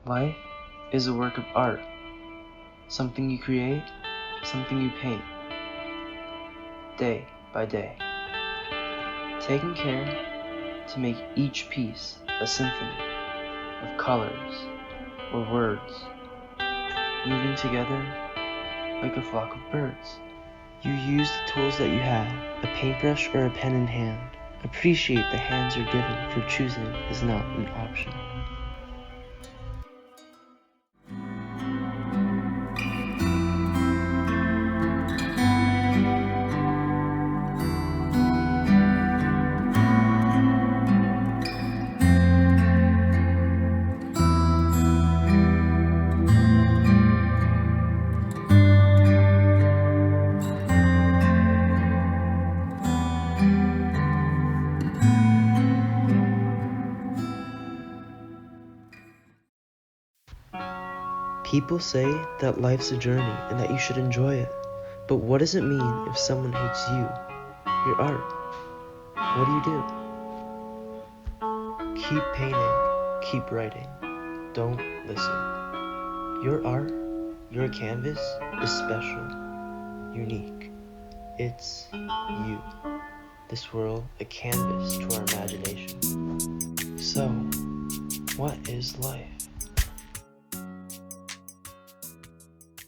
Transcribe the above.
Life is a work of art, something you create, something you paint, day by day, taking care to make each piece a symphony of colors or words, moving together like a flock of birds. You use the tools that you have, a paintbrush or a pen in hand. Appreciate the hands you're given, for choosing is not an option. People say that life's a journey and that you should enjoy it. But what does it mean if someone hates you, your art? What do you do? Keep painting, keep writing. Don't listen. Your art, your canvas is special, unique. It's you. This world, a canvas to our imagination. So, what is life?